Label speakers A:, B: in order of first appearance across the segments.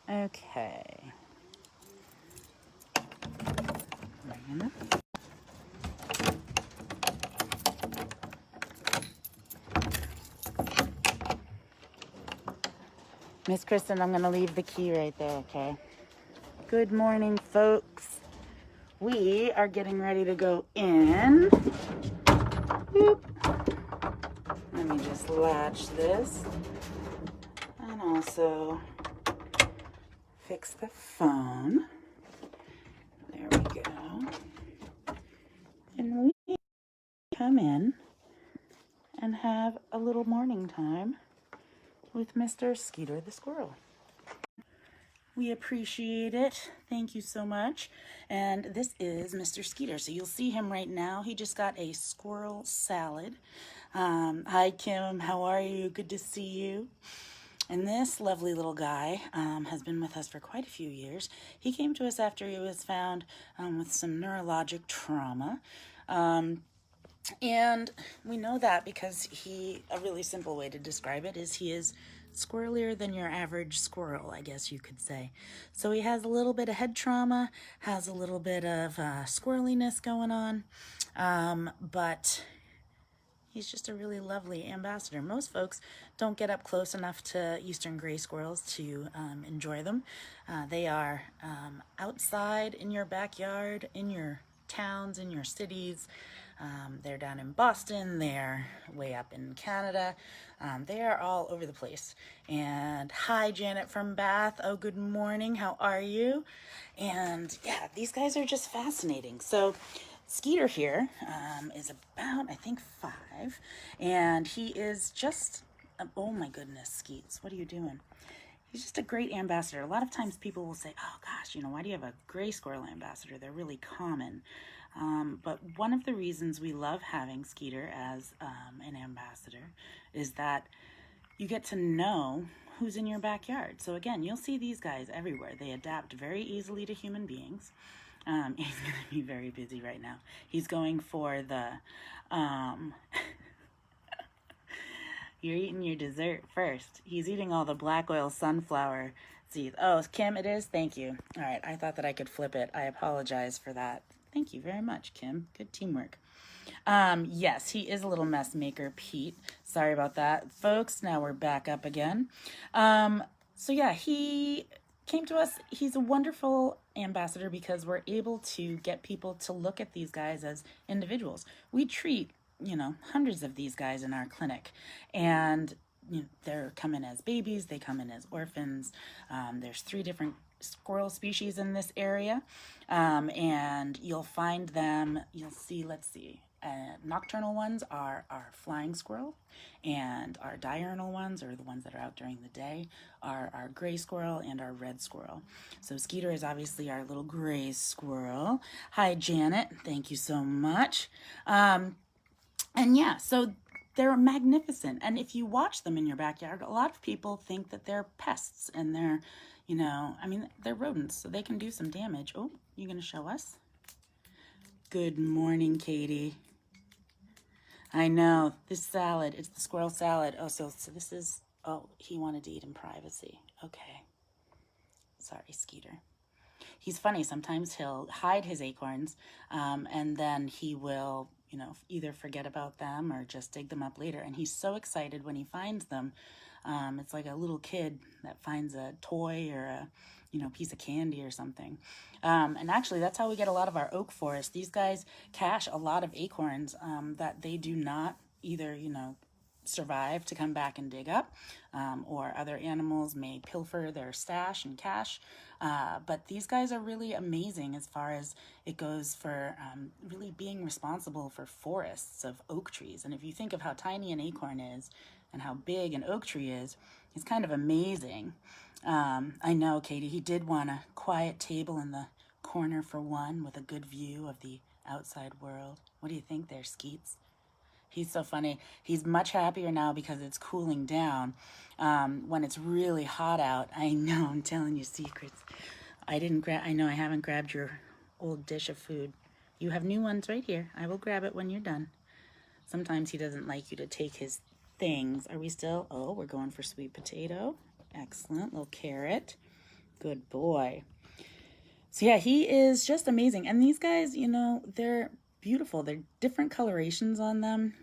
A: Okay. Miss Kristen, I'm going to leave the key right there, okay? Good morning, folks. We are getting ready to go in. Boop. Let me just latch this and also fix the phone. There we go. And we come in and have a little morning time with Mr. Skeeter the squirrel. We appreciate it. Thank you so much. And this is Mr. Skeeter. So you'll see him right now. He just got a squirrel salad. Hi, Kim. How are you? Good to see you. And this lovely little guy has been with us for quite a few years. He came to us after he was found with some neurologic trauma. And we know that because a really simple way to describe it is he is squirrelier than your average squirrel, I guess you could say. So he has a little bit of head trauma, has a little bit of squirreliness going on, but he's just a really lovely ambassador. Most folks don't get up close enough to eastern gray squirrels to enjoy them. They are outside in your backyard, in your towns, in your cities. They're down in Boston, they're way up in Canada. They are all over the place. And hi, Janet from Bath. Oh, good morning. How are you? And yeah, these guys are just fascinating. So Skeeter here is about, I think, 5. And he is just, oh my goodness, Skeets, what are you doing? He's just a great ambassador. A lot of times people will say, oh gosh, why do you have a gray squirrel ambassador? They're really common. But one of the reasons we love having Skeeter as an ambassador is that you get to know who's in your backyard. So again, you'll see these guys everywhere. They adapt very easily to human beings. He's going to be very busy right now. He's going for the... You're eating your dessert first. He's eating all the black oil sunflower seeds. Oh, Kim, it is? Thank you. All right, I thought that I could flip it. I apologize for that. Thank you very much, Kim. Good teamwork. Yes, he is a little mess maker, Pete. Sorry about that. Folks, now we're back up again. So yeah, he came to us. He's a wonderful ambassador because we're able to get people to look at these guys as individuals. We treat hundreds of these guys in our clinic, and they're coming as babies, they come in as orphans. There's 3 different squirrel species in this area, and you'll find them, let's see, nocturnal ones are our flying squirrel, and our diurnal ones, or the ones that are out during the day, are our gray squirrel and our red squirrel. So Skeeter is obviously our little gray squirrel. Hi, Janet. Thank you so much. And yeah, so they're magnificent. And if you watch them in your backyard, a lot of people think that they're pests and they're, they're rodents, so they can do some damage. Oh, you going to show us? Good morning, Katie. I know, this salad, it's the squirrel salad. Oh, so this is, he wanted to eat in privacy. Okay. Sorry, Skeeter. He's funny. Sometimes he'll hide his acorns, and then he will, either forget about them or just dig them up later. And he's so excited when he finds them. It's like a little kid that finds a toy or a, piece of candy or something. And actually, that's how we get a lot of our oak forest. These guys cache a lot of acorns that they do not either, survive to come back and dig up, or other animals may pilfer their stash and cache. But these guys are really amazing as far as it goes for really being responsible for forests of oak trees. And if you think of how tiny an acorn is and how big an oak tree is, it's kind of amazing. I know, Katie, he did want a quiet table in the corner for one with a good view of the outside world. What do you think there, Skeets? He's so funny. He's much happier now because it's cooling down. When it's really hot out, I know, I'm telling you secrets. I know I haven't grabbed your old dish of food. You have new ones right here. I will grab it when you're done. Sometimes he doesn't like you to take his things. Are we still? Oh, we're going for sweet potato. Excellent. Little carrot. Good boy. So yeah, he is just amazing. And these guys, they're beautiful. They're different colorations on them.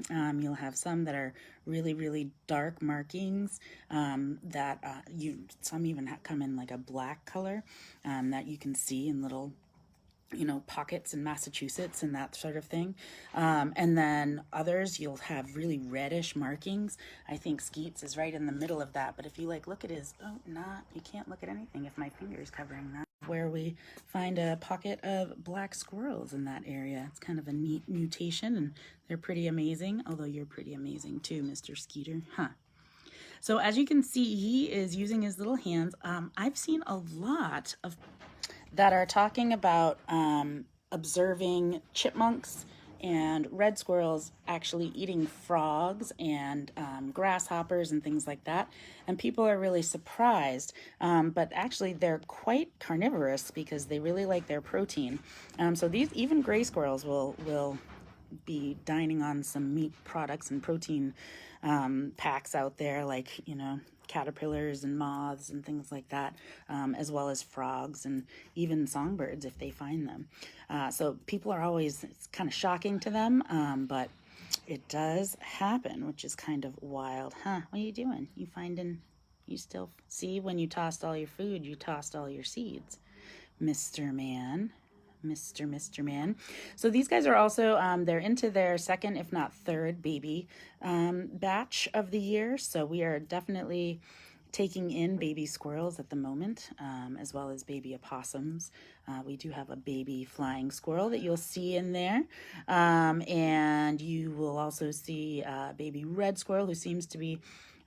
A: You'll have some that are really, really dark markings that some even come in like a black color that you can see in little pockets in Massachusetts and that sort of thing. And then others, you'll have really reddish markings. I think Skeets is right in the middle of that. But if you look at you can't look at anything if my finger is covering that. Where we find a pocket of black squirrels in that area. It's kind of a neat mutation, and they're pretty amazing. Although you're pretty amazing too, Mr. Skeeter. Huh. So as you can see, he is using his little hands. I've seen a lot of that are talking about observing chipmunks and red squirrels actually eating frogs and grasshoppers and things like that. And people are really surprised. But actually, they're quite carnivorous because they really like their protein. So these even gray squirrels will be dining on some meat products and protein packs out there, like, caterpillars and moths and things like that, as well as frogs and even songbirds if they find them. So people are always, it's kind of shocking to them, but it does happen, which is kind of wild. Huh? What are you doing? You still see when you tossed all your food, you tossed all your seeds, Mr. Man. Mr. Man. So these guys are also, they're into their second, if not third, baby batch of the year. So we are definitely taking in baby squirrels at the moment, as well as baby opossums. We do have a baby flying squirrel that you'll see in there. And you will also see a baby red squirrel who seems to be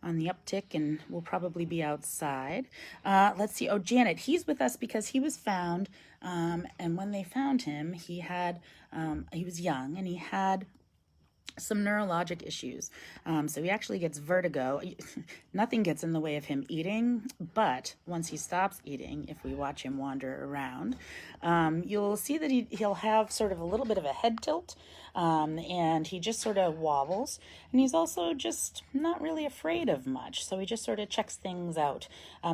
A: on the uptick and will probably be outside. Let's see. Oh, Janet, he's with us because he was found. And when they found him, he was young and he had some neurologic issues. So he actually gets vertigo. Nothing gets in the way of him eating, but once he stops eating, if we watch him wander around, you'll see that he'll have sort of a little bit of a head tilt, and he just sort of wobbles, and he's also just not really afraid of much, so he just sort of checks things out.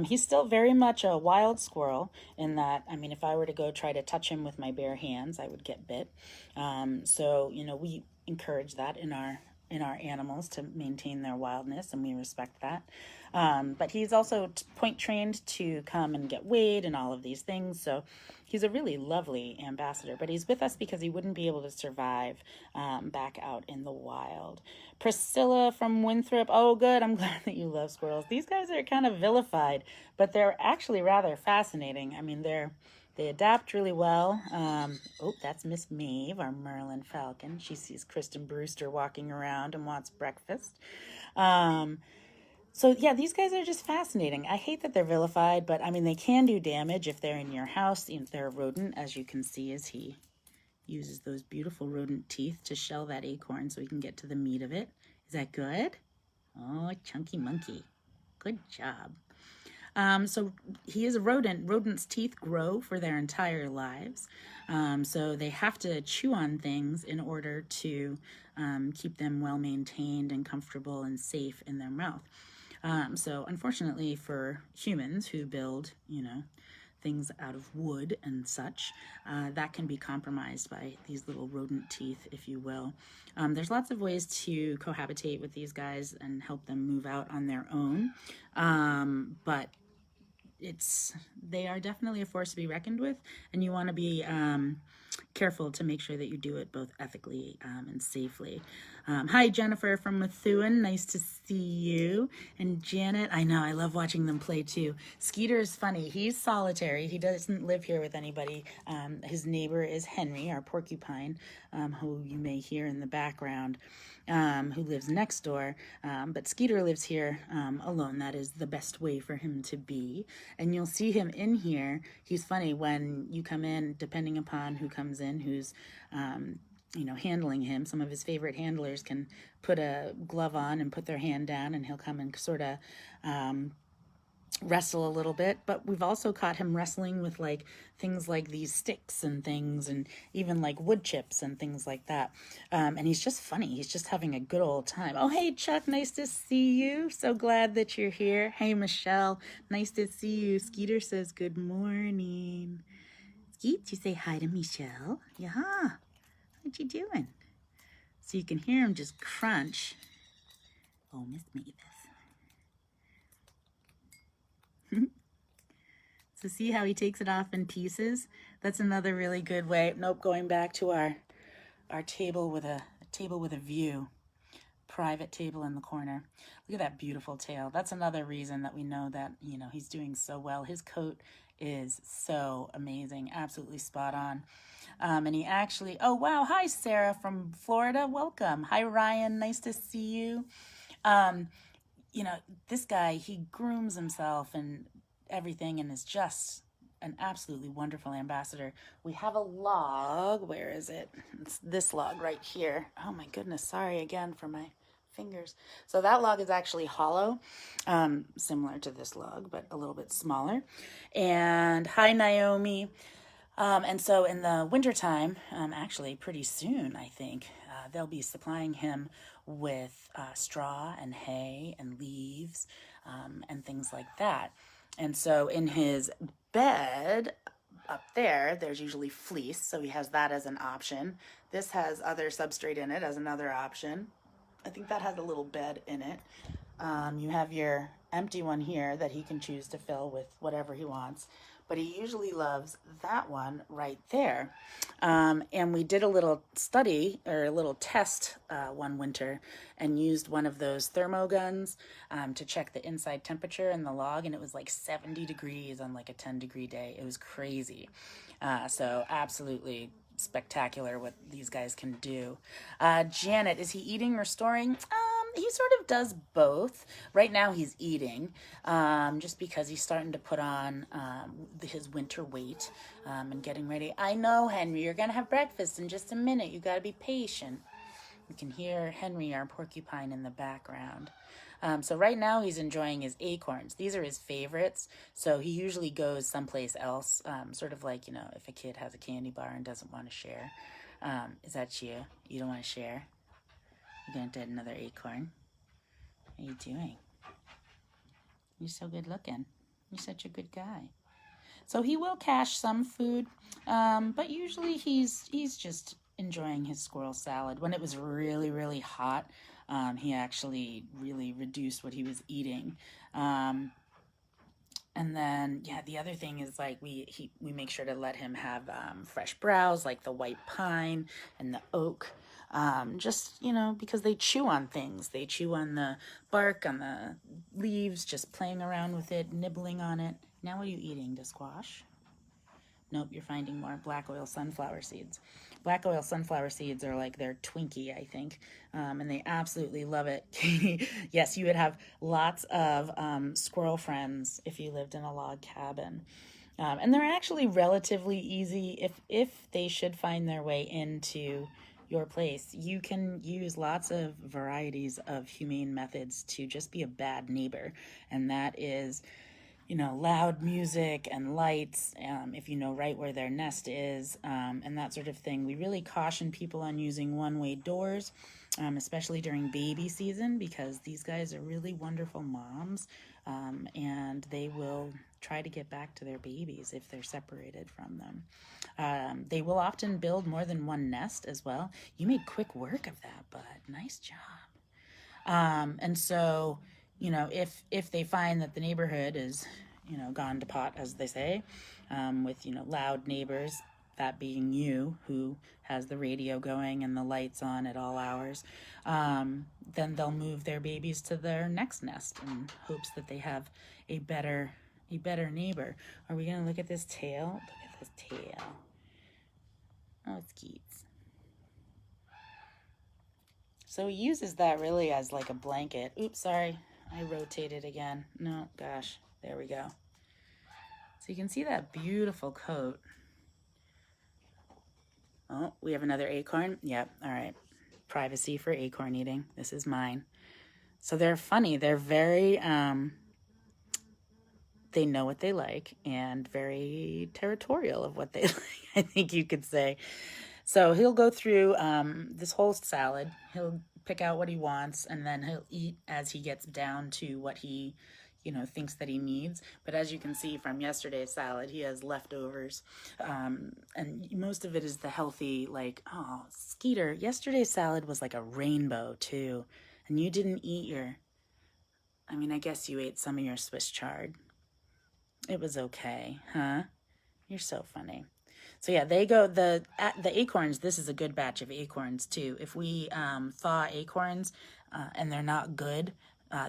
A: He's still very much a wild squirrel in that, if I were to go try to touch him with my bare hands, I would get bit. So, we encourage that in our animals to maintain their wildness, and we respect that. But he's also point trained to come and get weighed and all of these things. So he's a really lovely ambassador, but he's with us because he wouldn't be able to survive back out in the wild. Priscilla from Winthrop. Oh, good. I'm glad that you love squirrels. These guys are kind of vilified, but they're actually rather fascinating. They adapt really well. That's Miss Maeve, our Merlin Falcon. She sees Kristen Brewster walking around and wants breakfast. So yeah, these guys are just fascinating. I hate that they're vilified, but they can do damage if they're in your house. If they're a rodent, as you can see as he uses those beautiful rodent teeth to shell that acorn so we can get to the meat of it. Is that good? Oh, chunky monkey. Good job. So he is a rodent. Rodents' teeth grow for their entire lives. So they have to chew on things in order to keep them well maintained and comfortable and safe in their mouth. So unfortunately for humans who build, things out of wood and such, that can be compromised by these little rodent teeth, if you will. There's lots of ways to cohabitate with these guys and help them move out on their own. But they are definitely a force to be reckoned with, and you want to be careful to make sure that you do it both ethically and safely. Hi, Jennifer from Methuen. Nice to see you. And Janet, I know, I love watching them play too. Skeeter is funny. He's solitary. He doesn't live here with anybody. His neighbor is Henry, our porcupine, who you may hear in the background, who lives next door. But Skeeter lives here alone. That is the best way for him to be. And you'll see him in here. He's funny when you come in, depending upon who comes in, who's handling him. Some of his favorite handlers can put a glove on and put their hand down, and he'll come and sort of wrestle a little bit, but we've also caught him wrestling with like things like these sticks and things, and even like wood chips and things like that. And he's just funny. He's just having a good old time. Oh, hey, Chuck, nice to see you. So glad that you're here. Hey, Michelle, nice to see you. Skeeter says good morning. Skeet, you say hi to Michelle. Yeah. What you doing? So you can hear him just crunch. Oh, Miss Mavis. So see how he takes it off in pieces? That's another really good way. Nope, going back to our table with a view. Private table in the corner. Look at that beautiful tail. That's another reason that we know that, you know, he's doing so well. His coat is so amazing, absolutely spot on. And he actually, oh wow, hi Sarah from Florida, welcome. Hi Ryan, nice to see you. You know, this guy, he grooms himself and everything and is just an absolutely wonderful ambassador. We have a log. Where is it? It's this log right here. Oh my goodness, sorry again for my fingers. So that log is actually hollow, similar to this log, but a little bit smaller. And hi Naomi. And so in the wintertime, actually pretty soon, I think, they'll be supplying him with straw and hay and leaves and things like that. And so in his bed up there, there's usually fleece, so he has that as an option. This has other substrate in it as another option. I think that has a little bed in it. You have your empty one here that he can choose to fill with whatever he wants, but he usually loves that one right there. And we did a little study or a little test one winter and used one of those thermo guns to check the inside temperature in the log, and it was like 70 degrees on like a 10-degree day. It was crazy. So absolutely spectacular what these guys can do. Janet, is he eating or storing? He sort of does both. Right now he's eating, just because he's starting to put on his winter weight and getting ready. I know, Henry, you're going to have breakfast in just a minute. You got to be patient. You can hear Henry, our porcupine, in the background. So right now he's enjoying his acorns. These are his favorites. So he usually goes someplace else, sort of like, you know, if a kid has a candy bar and doesn't want to share. Is that you? You don't want to share? You're going to get another acorn. What are you doing? You're so good looking. You're such a good guy. So he will cache some food, but usually he's just enjoying his squirrel salad. When it was really, really hot, he actually really reduced what he was eating. And then, yeah, the other thing is like we make sure to let him have fresh browse, like the white pine and the oak. Just, you know, because they chew on things. They chew on the bark, on the leaves, just playing around with it, nibbling on it. Now what are you eating? The squash? Nope, you're finding more black oil sunflower seeds. Black oil sunflower seeds are like their Twinkie, I think, and they absolutely love it. Katie, yes, you would have lots of squirrel friends if you lived in a log cabin. And they're actually relatively easy if they should find their way into your place. You can use lots of varieties of humane methods to just be a bad neighbor, and that is, you know, loud music and lights, if you know right where their nest is, and that sort of thing. We really caution people on using one-way doors, especially during baby season, because these guys are really wonderful moms, and they will try to get back to their babies if they're separated from them. They will often build more than one nest as well. You made quick work of that, bud. Nice job. And so, you know, if they find that the neighborhood is, you know, gone to pot, as they say, with, you know, loud neighbors, that being you, who has the radio going and the lights on at all hours, then they'll move their babies to their next nest in hopes that they have a better neighbor. Are we going to look at this tail? Look at this tail. Oh, it's Keats. So he uses that really as like a blanket. Oops, sorry. I rotated again. No, gosh. There we go. So you can see that beautiful coat. Oh, we have another acorn. Yep, all right. Privacy for acorn eating. This is mine. So they're funny. They're very, they know what they like and very territorial of what they like, I think you could say. So he'll go through this whole salad. He'll pick out what he wants, and then he'll eat as he gets down to what he, thinks that he needs. But as you can see from yesterday's salad, he has leftovers. And most of it is the healthy, like, oh, Skeeter, yesterday's salad was like a rainbow too. And you didn't eat your, I guess you ate some of your Swiss chard. It was okay, huh? You're so funny. So yeah, they go, the acorns, this is a good batch of acorns too. If we thaw acorns and they're not good,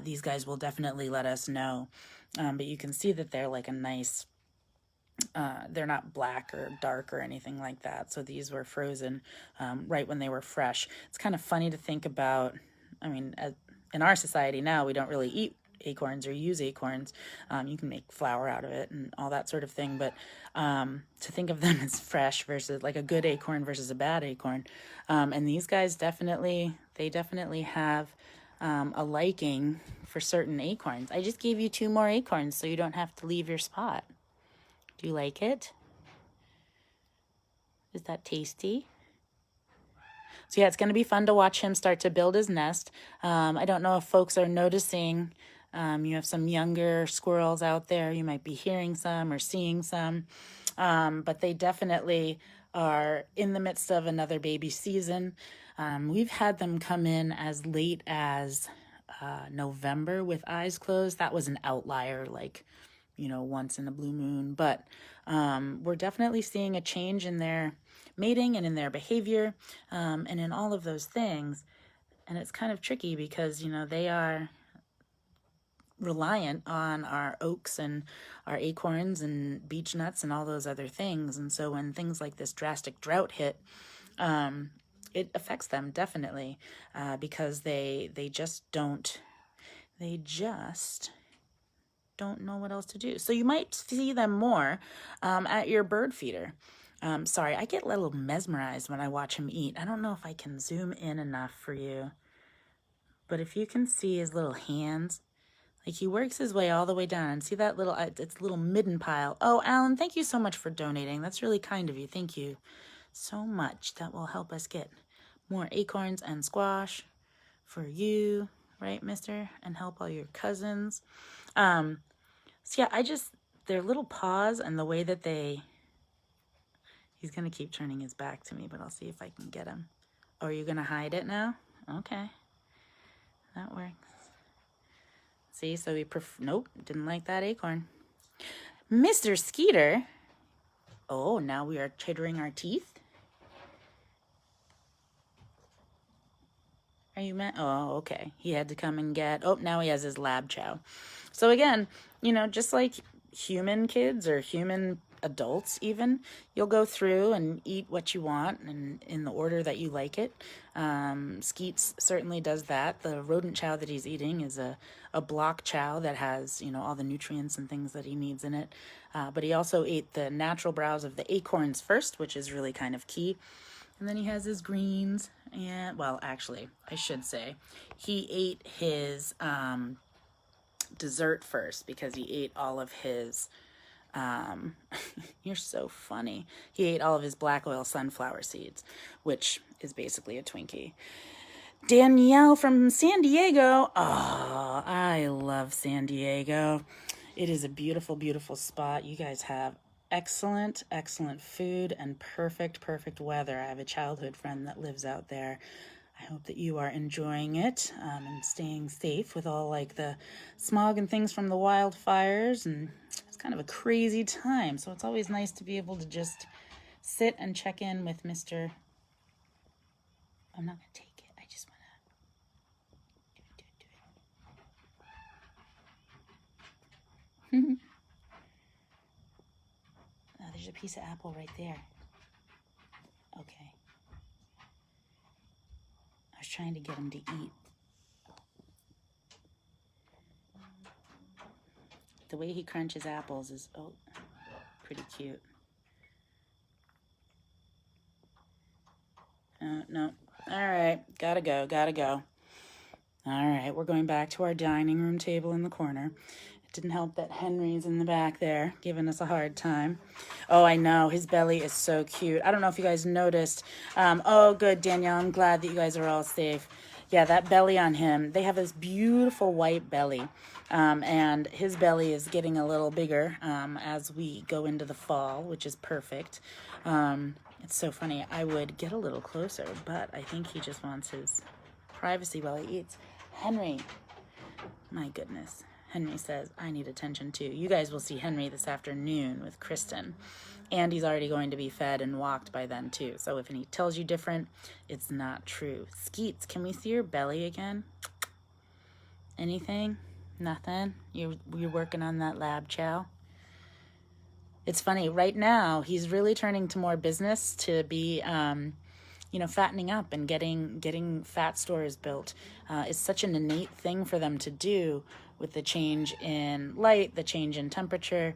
A: these guys will definitely let us know. But you can see that they're like a nice, they're not black or dark or anything like that. So these were frozen right when they were fresh. It's kind of funny to think about, in our society now, we don't really eat acorns or use acorns. You can make flour out of it and all that sort of thing, but to think of them as fresh versus like a good acorn versus a bad acorn. And these guys definitely have a liking for certain acorns. I just gave you 2 more acorns so you don't have to leave your spot. Do you like it? Is that tasty? So yeah, it's going to be fun to watch him start to build his nest. I don't know if folks are noticing. You have some younger squirrels out there. You might be hearing some or seeing some. But they definitely are in the midst of another baby season. We've had them come in as late as November with eyes closed. That was an outlier, like, once in a blue moon. But we're definitely seeing a change in their mating and in their behavior and in all of those things. And it's kind of tricky because, they are reliant on our oaks and our acorns and beech nuts and all those other things. And so when things like this drastic drought hit, it affects them definitely because they just don't know what else to do. So you might see them more at your bird feeder. Sorry, I get a little mesmerized when I watch him eat. I don't know if I can zoom in enough for you, but if you can see his little hands, like he works his way all the way down. See that little, it's a little midden pile. Oh, Alan, thank you so much for donating. That's really kind of you. Thank you so much. That will help us get more acorns and squash for you, right, mister? And help all your cousins. So yeah, their little paws and the way that he's going to keep turning his back to me, but I'll see if I can get him. Oh, are you going to hide it now? Okay. That works. See, so nope, didn't like that acorn. Mr. Skeeter. Oh, now we are chittering our teeth. Are you mad? Oh, okay. He had to come and now he has his lab chow. So again, just like human kids or human adults even, you'll go through and eat what you want and in the order that you like it. Skeets certainly does that. The rodent chow that he's eating is a block chow that has, all the nutrients and things that he needs in it. But he also ate the natural browse of the acorns first, which is really kind of key. And then he has his greens and, well, actually, I should say, he ate his dessert first because he ate all of his, you're so funny. He ate all of his black oil sunflower seeds, which is basically a Twinkie. Danielle from San Diego. Oh, I love San Diego. It is a beautiful, beautiful spot. You guys have excellent, excellent food and perfect weather. I have a childhood friend that lives out there. I hope that you are enjoying it and staying safe with all like the smog and things from the wildfires. And it's kind of a crazy time. So it's always nice to be able to just sit and check in with Mr. I'm not going to take it. I just want to do it. Oh, there's a piece of apple right there. Okay. I was trying to get him to eat. The way he crunches apples is, pretty cute. No. All right. Gotta go. All right. We're going back to our dining room table in the corner. Didn't help that Henry's in the back there giving us a hard time. Oh, I know. His belly is so cute. I don't know if you guys noticed. Oh, good, Danielle. I'm glad that you guys are all safe. Yeah, that belly on him. They have this beautiful white belly. And his belly is getting a little bigger as we go into the fall, which is perfect. It's so funny. I would get a little closer, but I think he just wants his privacy while he eats. Henry. My goodness. Henry says, I need attention too. You guys will see Henry this afternoon with Kristen. And he's already going to be fed and walked by then too. So if he tells you different, it's not true. Skeets, can we see your belly again? Anything? Nothing? You're working on that lab chow? It's funny. Right now, he's really turning to more business to be... fattening up and getting fat stores built is such an innate thing for them to do with the change in light, the change in temperature.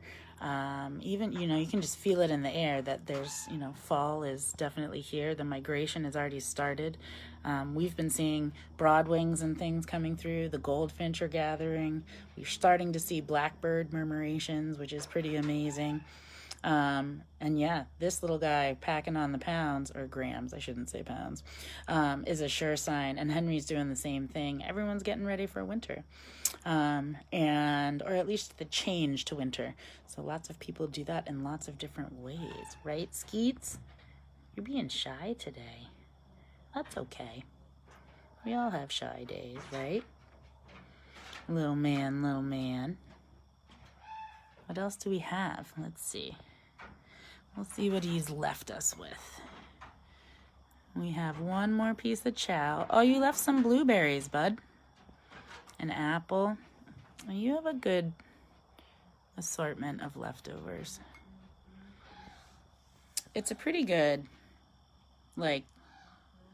A: Even, you can just feel it in the air that there's, fall is definitely here. The migration has already started. We've been seeing broadwings and things coming through. The goldfinch are gathering. We're starting to see blackbird murmurations, which is pretty amazing. And yeah, this little guy packing on the pounds, or grams, I shouldn't say pounds, is a sure sign. And Henry's doing the same thing. Everyone's getting ready for winter. Or at least the change to winter. So lots of people do that in lots of different ways, right, Skeets? You're being shy today. That's okay. We all have shy days, right? Little man, little man. What else do we have? Let's see. We'll see what he's left us with. We have one more piece of chow. Oh, you left some blueberries, bud. An apple. Oh, you have a good assortment of leftovers. It's a pretty good,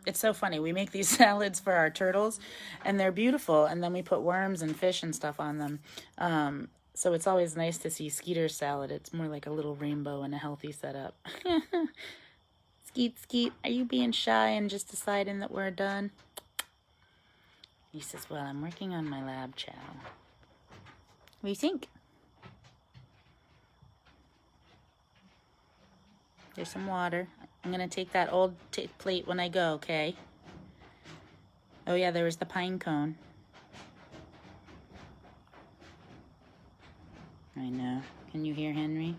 A: it's so funny. We make these salads for our turtles, and they're beautiful, and then we put worms and fish and stuff on them. So it's always nice to see Skeeter's salad. It's more like a little rainbow and a healthy setup. Skeet, are you being shy and just deciding that we're done? He says, well, I'm working on my lab chow. What do you think? There's some water. I'm going to take that old plate when I go, okay? Oh, yeah, there was the pine cone. I know. Can you hear Henry?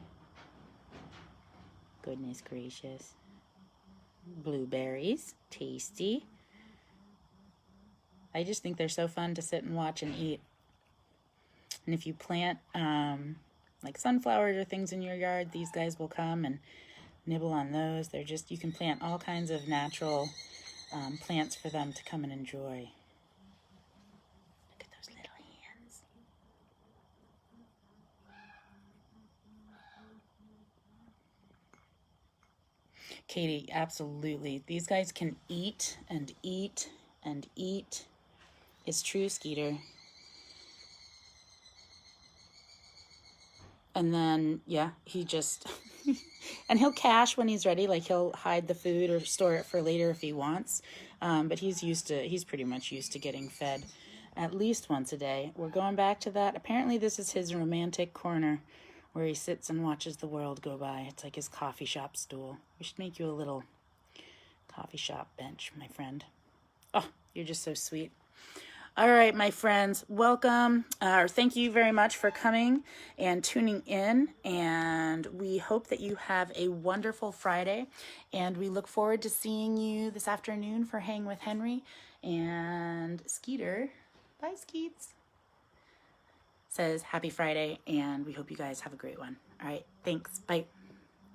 A: Goodness gracious. Blueberries. Tasty. I just think they're so fun to sit and watch and eat. And if you plant like sunflowers or things in your yard, these guys will come and nibble on those. You can plant all kinds of natural plants for them to come and enjoy. Look at those little hands. Katie, absolutely. These guys can eat and eat and eat. It's true, Skeeter. And then, yeah, he just... and he'll cache when he's ready. Like, he'll hide the food or store it for later if he wants. But he's pretty much used to getting fed at least once a day. We're going back to that. Apparently, this is his romantic corner where he sits and watches the world go by. It's like his coffee shop stool. We should make you a little coffee shop bench, my friend. Oh, you're just so sweet. All right, my friends, welcome. Thank you very much for coming and tuning in. And we hope that you have a wonderful Friday. And we look forward to seeing you this afternoon for Hang with Henry and Skeeter. Bye, Skeets. Says happy Friday, and we hope you guys have a great one. All right, thanks. Bye.